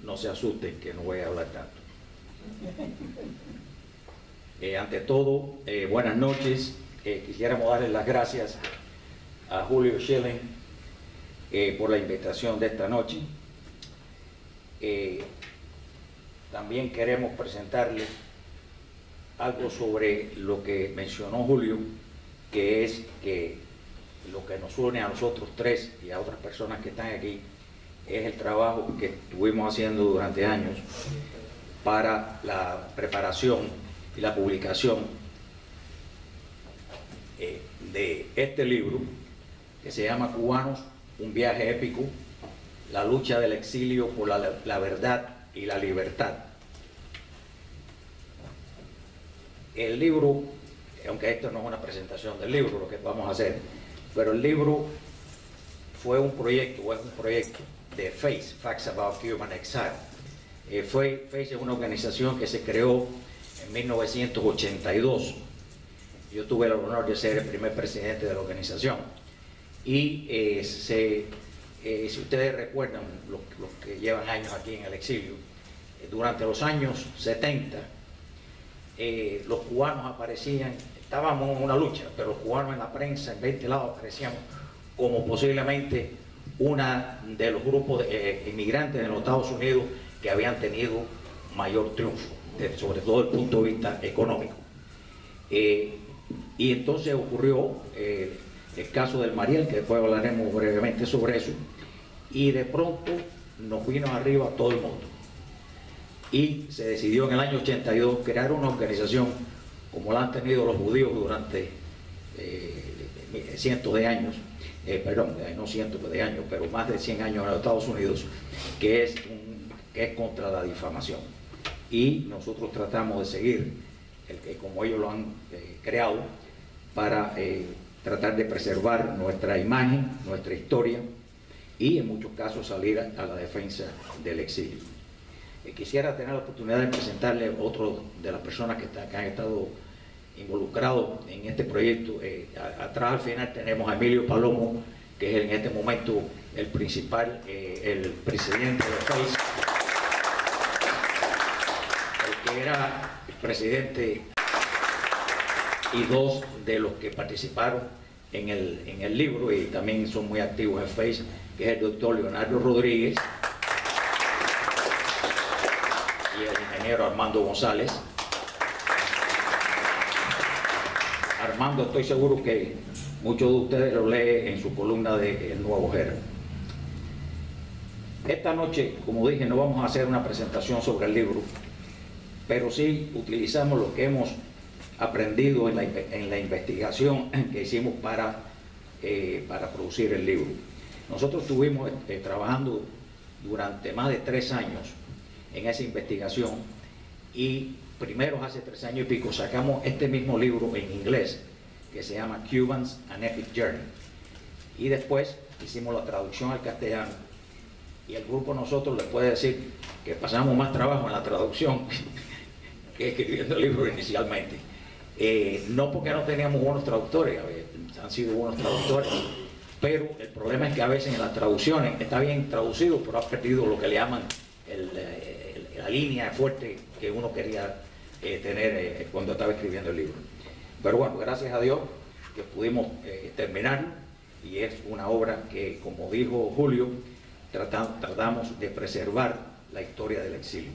no se asusten que no voy a hablar tanto. Ante todo, buenas noches. Quisiéramos darles las gracias a Julio Schilling por la invitación de esta noche. También queremos presentarles algo sobre lo que mencionó Julio, que es que lo que nos une a nosotros tres y a otras personas que están aquí es el trabajo que estuvimos haciendo durante años para la preparación y la publicación de este libro que se llama Cubanos, un viaje épico, la lucha del exilio por la verdad y la libertad. El libro, aunque esto no es una presentación del libro, lo que vamos a hacer, pero el libro fue un proyecto, o es un proyecto de FACE, Facts About Cuban Exile. FACE es una organización que se creó en 1982. Yo tuve el honor de ser el primer presidente de la organización. Y si ustedes recuerdan, los que llevan años aquí en el exilio, durante los años 70, los cubanos aparecían, estábamos en una lucha, pero los cubanos en la prensa, en 20 lados, aparecíamos como posiblemente una de los grupos de inmigrantes en los Estados Unidos que habían tenido mayor triunfo, sobre todo desde el punto de vista económico. Y entonces ocurrió el caso del Mariel, que después hablaremos brevemente sobre eso, y de pronto nos vino arriba todo el mundo. Y se decidió en el año 82 crear una organización como la han tenido los judíos durante cientos de años, no cientos de años, pero más de 100 años en los Estados Unidos, que es contra la difamación. Y nosotros tratamos de seguir, como ellos lo han creado, para tratar de preservar nuestra imagen, nuestra historia, y en muchos casos salir a la defensa del exilio. Quisiera tener la oportunidad de presentarle a otro de las personas que han estado involucrados en este proyecto. Atrás al final tenemos a Emilio Palomo, que es en este momento el principal, el presidente de FACE, el que era el presidente y dos de los que participaron en el libro y también son muy activos en FACE, que es el doctor Leonardo Rodríguez y el ingeniero Armando González. Armando, estoy seguro que muchos de ustedes lo leen en su columna de El Nuevo Herald. Esta noche, como dije, no vamos a hacer una presentación sobre el libro, pero sí utilizamos lo que hemos aprendido en la investigación que hicimos para producir el libro. Nosotros estuvimos trabajando durante más de 3 años en esa investigación y primero hace 3 años y pico sacamos este mismo libro en inglés que se llama Cubans: An Epic Journey, y después hicimos la traducción al castellano y el grupo nosotros les puede decir que pasamos más trabajo en la traducción que escribiendo el libro inicialmente. No porque no teníamos buenos traductores, han sido buenos traductores, pero el problema es que a veces en las traducciones está bien traducido, pero ha perdido lo que le llaman la línea fuerte que uno quería tener cuando estaba escribiendo el libro. Pero bueno, gracias a Dios que pudimos terminar, y es una obra que, como dijo Julio, tratamos de preservar la historia del exilio.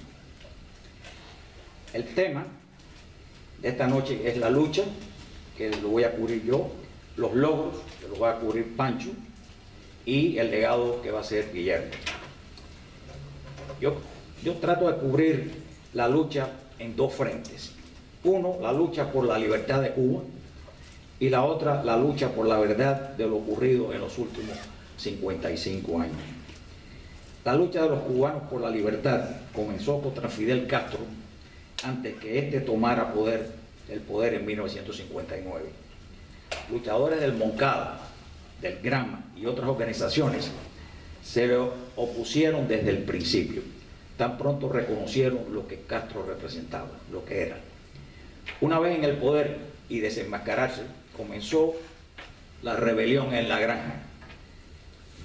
El tema de esta noche es la lucha, que lo voy a cubrir yo, los logros, que lo va a cubrir Pancho, y el legado, que va a ser Guillermo. Yo trato de cubrir la lucha en 2 frentes. Uno, la lucha por la libertad de Cuba, y la otra, la lucha por la verdad de lo ocurrido en los últimos 55 años. La lucha de los cubanos por la libertad comenzó contra Fidel Castro antes que éste tomara el poder en 1959. Luchadores del Moncada, del Grama y otras organizaciones se le opusieron desde el principio. Tan pronto reconocieron lo que Castro representaba, lo que era. Una vez en el poder y desenmascararse, comenzó la rebelión en la granja,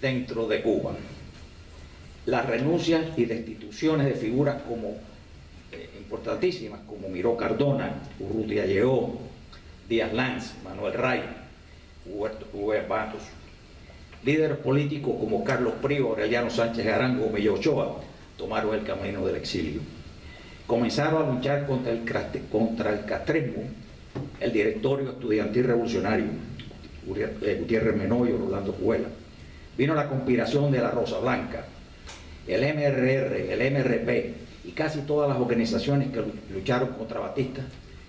dentro de Cuba. las renuncias y destituciones de figuras como importantísimas como Miró Cardona, Urrutia Lleó, Díaz Lanz, Manuel Ray, Hubert Matos. Líderes políticos como Carlos Prío, Aureliano Sánchez Arango o Mello Ochoa tomaron el camino del exilio. Comenzaron a luchar contra el castrismo el directorio estudiantil revolucionario, Gutiérrez Menoyo, Rolando Cuela. Vino la conspiración de la Rosa Blanca, el MRR, el MRP y casi todas las organizaciones que lucharon contra Batista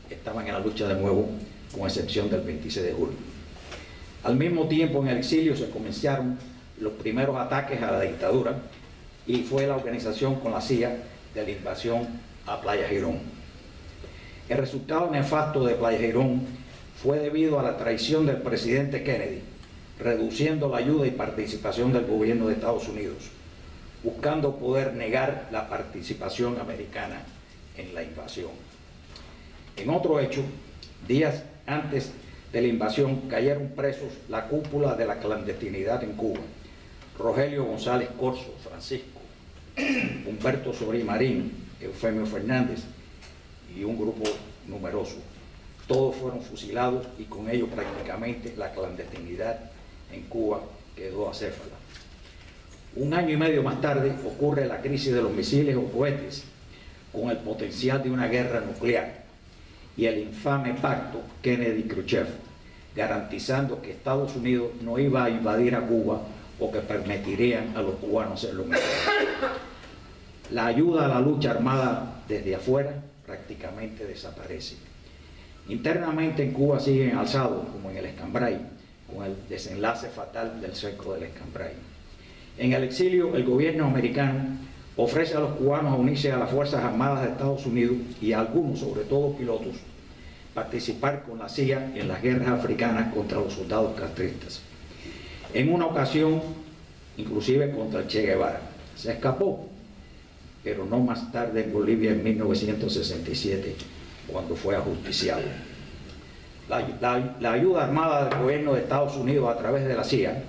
estaban en la lucha de nuevo, con excepción del 26 de julio. Al mismo tiempo, en el exilio se comenzaron los primeros ataques a la dictadura y fue la organización con la CIA de la invasión a Playa Girón. El resultado nefasto de Playa Girón fue debido a la traición del presidente Kennedy, reduciendo la ayuda y participación del gobierno de Estados Unidos, buscando poder negar la participación americana en la invasión. En otro hecho, días antes de la invasión cayeron presos la cúpula de la clandestinidad en Cuba: Rogelio González Corzo, Francisco, Humberto Sorí Marín, Eufemio Fernández y un grupo numeroso. Todos fueron fusilados y con ello prácticamente la clandestinidad en Cuba quedó acéfala. Un año y medio más tarde ocurre la crisis de los misiles o cohetes, con el potencial de una guerra nuclear, y el infame pacto Kennedy-Khrushchev, garantizando que Estados Unidos no iba a invadir a Cuba o que permitirían a los cubanos hacer lo mismo. La ayuda a la lucha armada desde afuera prácticamente desaparece. Internamente en Cuba siguen alzados, como en el Escambray, con el desenlace fatal del cerco del Escambray. En el exilio, el gobierno americano ofrece a los cubanos a unirse a las Fuerzas Armadas de Estados Unidos y a algunos, sobre todo pilotos, participar con la CIA en las guerras africanas contra los soldados castristas. En una ocasión, inclusive contra el Che Guevara. Se escapó, pero no más tarde en Bolivia en 1967, cuando fue ajusticiado. La ayuda armada del gobierno de Estados Unidos a través de la CIA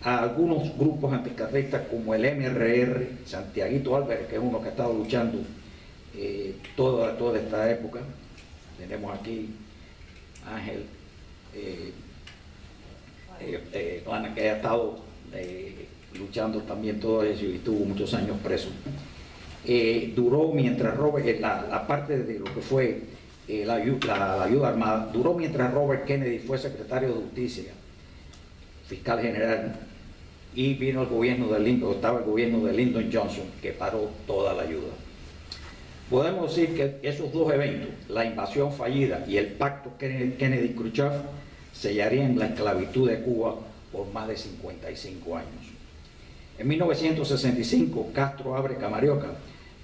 a algunos grupos anticastristas como el MRR, Santiaguito Álvarez, que es uno que ha estado luchando toda esta época. Tenemos aquí Ángel, que ha estado luchando también todo eso y estuvo muchos años preso. Duró mientras Robert, la parte de lo que fue la ayuda armada, duró mientras Robert Kennedy fue secretario de Justicia, fiscal general, y vino el gobierno de Lyndon Johnson, que paró toda la ayuda. Podemos decir que esos dos eventos, la invasión fallida y el pacto Kennedy-Khrushchev, sellarían la esclavitud de Cuba por más de 55 años. En 1965, Castro abre Camarioca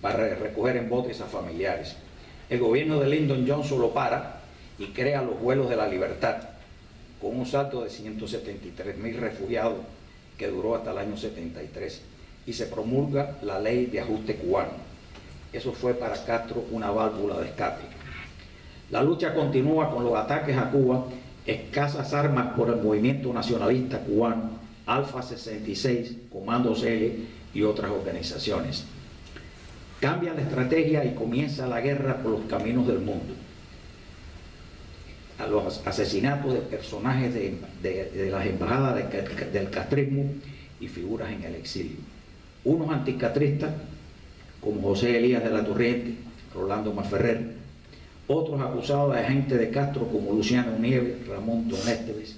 para recoger en botes a familiares. El gobierno de Lyndon Johnson lo para y crea los vuelos de la libertad, con un salto de 173.000 refugiados que duró hasta el año 73, y se promulga la ley de ajuste cubano. Eso fue para Castro una válvula de escape. La lucha continúa con los ataques a Cuba, escasas armas por el movimiento nacionalista cubano, Alfa 66, Comandos L y otras organizaciones. Cambia la estrategia y comienza la guerra por los caminos del mundo. A los asesinatos de personajes de las embajadas del castrismo y figuras en el exilio. Unos anticastristas como José Elías de la Torriente, Rolando Maferrer, otros acusados de agentes de Castro como Luciano Nieves, Ramón Donésteves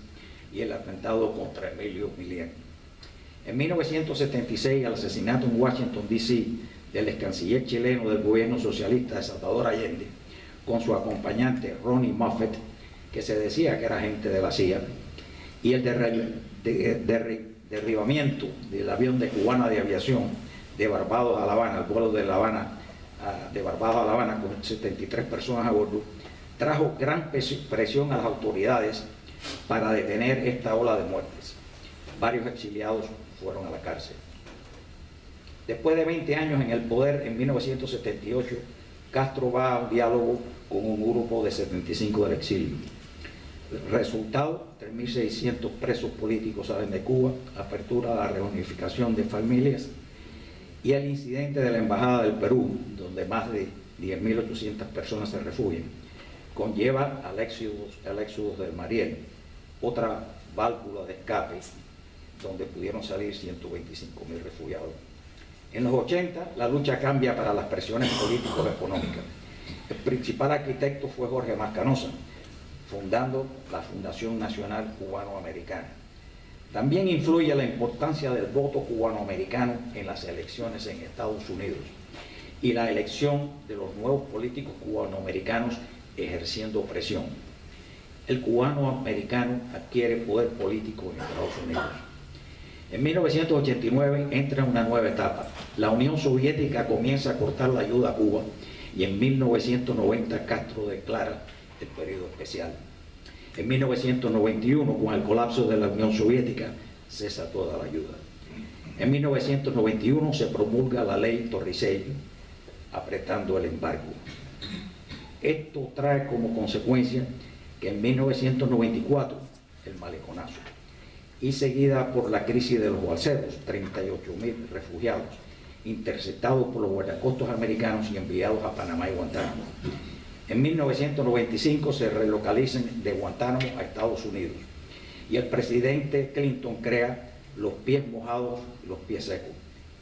y el atentado contra Emilio Milián. En 1976, el asesinato en Washington, D.C. del ex canciller chileno del gobierno socialista de Salvador Allende, con su acompañante Ronnie Moffett, que se decía que era agente de la CIA, y el derribamiento del avión de Cubana de Aviación de Barbados a La Habana, el vuelo de La Habana, de Barbados a La Habana con 73 personas a bordo, trajo gran presión a las autoridades para detener esta ola de muertes. Varios exiliados fueron a la cárcel. Después de 20 años en el poder, en 1978, Castro va a un diálogo con un grupo de 75 del exilio. Resultado, 3.600 presos políticos salen de Cuba, apertura a la reunificación de familias y el incidente de la Embajada del Perú, donde más de 10.800 personas se refugian, conlleva al éxodo del Mariel, otra válvula de escape donde pudieron salir 125.000 refugiados. En los 80 la lucha cambia para las presiones político-económicas. El principal arquitecto fue Jorge Mascanosa, fundando la Fundación Nacional Cubano-Americana. También influye la importancia del voto cubano-americano en las elecciones en Estados Unidos y la elección de los nuevos políticos cubano-americanos ejerciendo presión. El cubano-americano adquiere poder político en Estados Unidos. En 1989 entra una nueva etapa. La Unión Soviética comienza a cortar la ayuda a Cuba y en 1990 Castro declara el periodo especial. En 1991, con el colapso de la Unión Soviética, cesa toda la ayuda. En 1991 se promulga la ley Torricelli, apretando el embargo. Esto trae como consecuencia que en 1994, el maleconazo, y seguida por la crisis de los balseros, 38.000 refugiados, interceptados por los guardacostas americanos y enviados a Panamá y Guantánamo. En 1995 se relocalizan de Guantánamo a Estados Unidos y el presidente Clinton crea los pies mojados y los pies secos,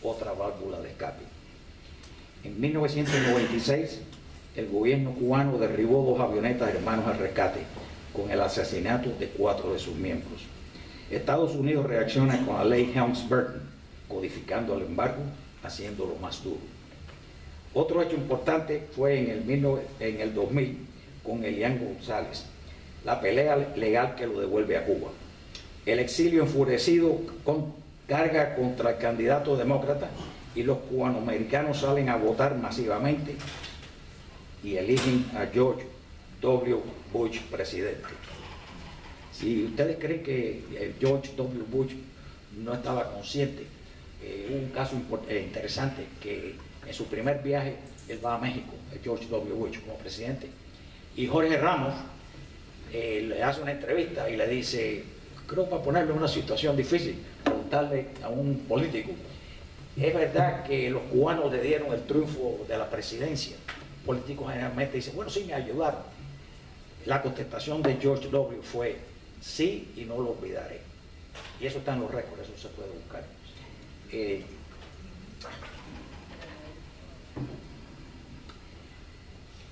otra válvula de escape. En 1996 el gobierno cubano derribó 2 avionetas Hermanos al Rescate con el asesinato de 4 de sus miembros. Estados Unidos reacciona con la ley Helms-Burton, codificando el embargo, haciéndolo más duro. Otro hecho importante fue en el 2000 con Elian González, la pelea legal que lo devuelve a Cuba. El exilio enfurecido carga contra el candidato demócrata y los cubanoamericanos salen a votar masivamente y eligen a George W. Bush presidente. Si ustedes creen que George W. Bush no estaba consciente, hubo un caso interesante que en su primer viaje él va a México, George W. Bush como presidente, y Jorge Ramos le hace una entrevista y le dice, creo para ponerle en una situación difícil, preguntarle a un político, ¿es verdad que los cubanos le dieron el triunfo de la presidencia? Políticos generalmente dicen, bueno, sí, me ayudaron. La contestación de George W. fue, sí, y no lo olvidaré. Y eso está en los récords, eso se puede buscar.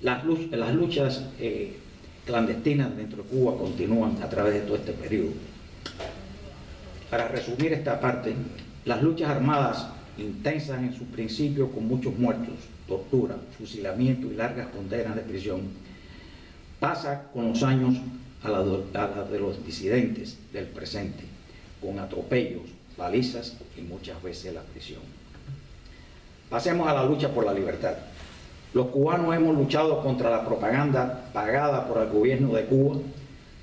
Las luchas clandestinas dentro de Cuba continúan a través de todo este periodo. Para resumir esta parte, las luchas armadas intensas en su principio con muchos muertos, tortura, fusilamiento y largas condenas de prisión, pasa con los años a la de los disidentes del presente, con atropellos, palizas y muchas veces la prisión. Pasemos a la lucha por la libertad. Los cubanos hemos luchado contra la propaganda pagada por el gobierno de Cuba,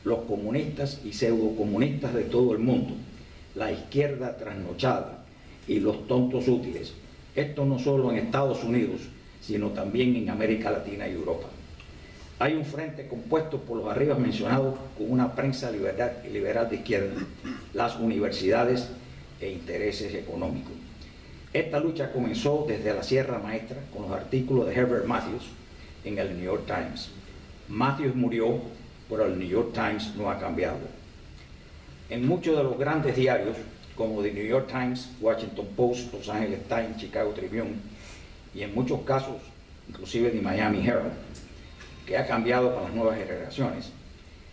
los comunistas y pseudocomunistas de todo el mundo, la izquierda trasnochada y los tontos útiles. Esto no solo en Estados Unidos, sino también en América Latina y Europa. Hay un frente compuesto por los arriba mencionados con una prensa liberal de izquierda, las universidades e intereses económicos. Esta lucha comenzó desde la Sierra Maestra con los artículos de Herbert Matthews en el New York Times. Matthews murió, pero el New York Times no ha cambiado. En muchos de los grandes diarios, como The New York Times, Washington Post, Los Angeles Times, Chicago Tribune, y en muchos casos, inclusive The Miami Herald, que ha cambiado con las nuevas generaciones,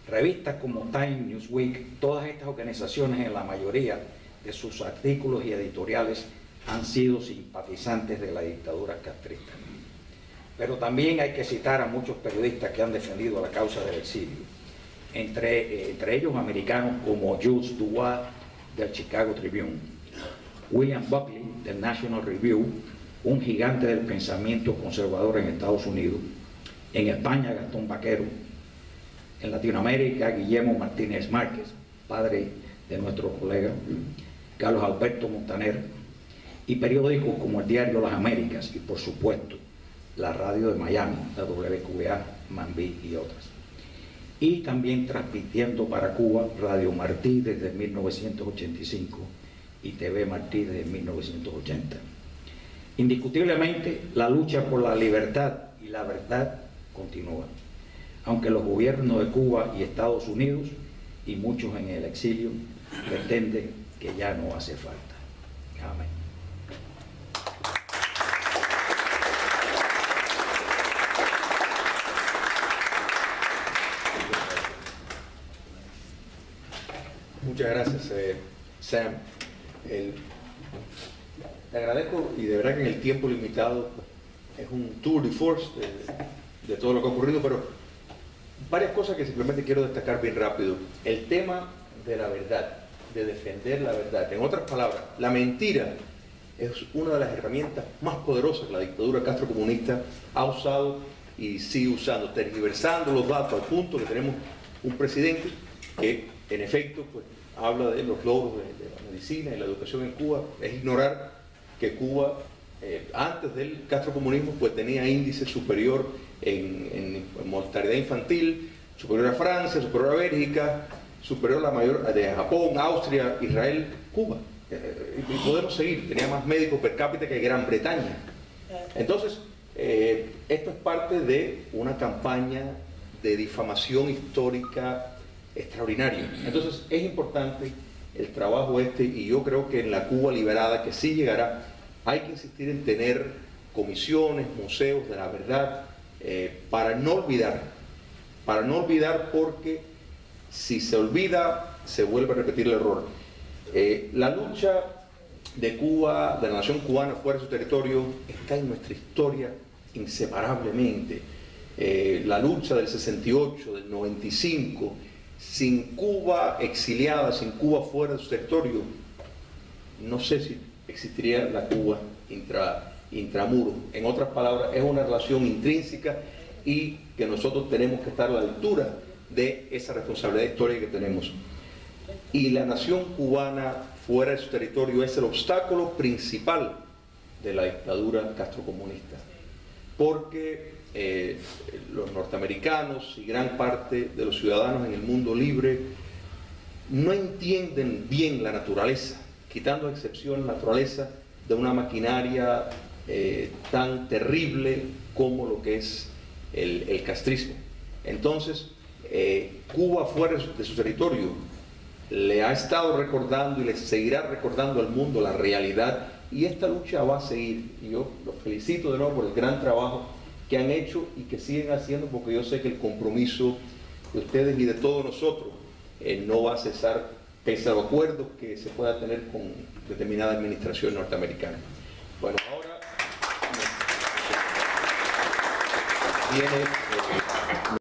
revistas como Time, Newsweek, todas estas organizaciones en la mayoría de sus artículos y editoriales han sido simpatizantes de la dictadura castrista. Pero también hay que citar a muchos periodistas que han defendido la causa del exilio, entre ellos americanos como Jules Dubois del Chicago Tribune, William Buckley del National Review, un gigante del pensamiento conservador en Estados Unidos, en España Gastón Vaquero, en Latinoamérica Guillermo Martínez Márquez, padre de nuestro colega Carlos Alberto Montaner, y periódicos como el diario Las Américas y por supuesto la radio de Miami, la WQA, Mambí y otras. Y también transmitiendo para Cuba Radio Martí desde 1985 y TV Martí desde 1980. Indiscutiblemente, la lucha por la libertad y la verdad continúa, aunque los gobiernos de Cuba y Estados Unidos, y muchos en el exilio, pretenden que ya no hace falta. Amén. Muchas gracias, Sam. Te agradezco, y de verdad que en el tiempo limitado es un tour de force de todo lo que ha ocurrido, pero varias cosas que simplemente quiero destacar bien rápido. El tema de la verdad, de defender la verdad. En otras palabras, la mentira es una de las herramientas más poderosas que la dictadura castrocomunista ha usado y sigue usando, tergiversando los datos al punto que tenemos un presidente que, en efecto, pues, habla de los logros de la medicina y la educación en Cuba. Es ignorar que Cuba, antes del castrocomunismo, pues tenía índice superior en mortalidad infantil, superior a Francia, superior a Bélgica, superior a la mayor de Japón, Austria, Israel, Cuba. Y podemos seguir, tenía más médicos per cápita que Gran Bretaña. Entonces, esto es parte de una campaña de difamación histórica extraordinaria. Entonces, es importante el trabajo y yo creo que en la Cuba liberada, que sí llegará, hay que insistir en tener comisiones, museos de la verdad, para no olvidar, porque si se olvida, se vuelve a repetir el error. La lucha de Cuba, de la nación cubana fuera de su territorio, está en nuestra historia inseparablemente. La lucha del 68, del 95, sin Cuba exiliada, sin Cuba fuera de su territorio, no sé si existiría la Cuba intramuro. En otras palabras, es una relación intrínseca y que nosotros tenemos que estar a la altura de esa responsabilidad histórica que tenemos. Y la nación cubana fuera de su territorio es el obstáculo principal de la dictadura castrocomunista, porque los norteamericanos y gran parte de los ciudadanos en el mundo libre no entienden bien la naturaleza, quitando excepción la naturaleza de una maquinaria tan terrible como lo que es el castrismo. Entonces, Cuba fuera de su territorio le ha estado recordando y le seguirá recordando al mundo la realidad, y esta lucha va a seguir. Y yo los felicito de nuevo por el gran trabajo que han hecho y que siguen haciendo, porque yo sé que el compromiso de ustedes y de todos nosotros no va a cesar pese a los acuerdos que se pueda tener con determinada administración norteamericana. Bueno, ahora viene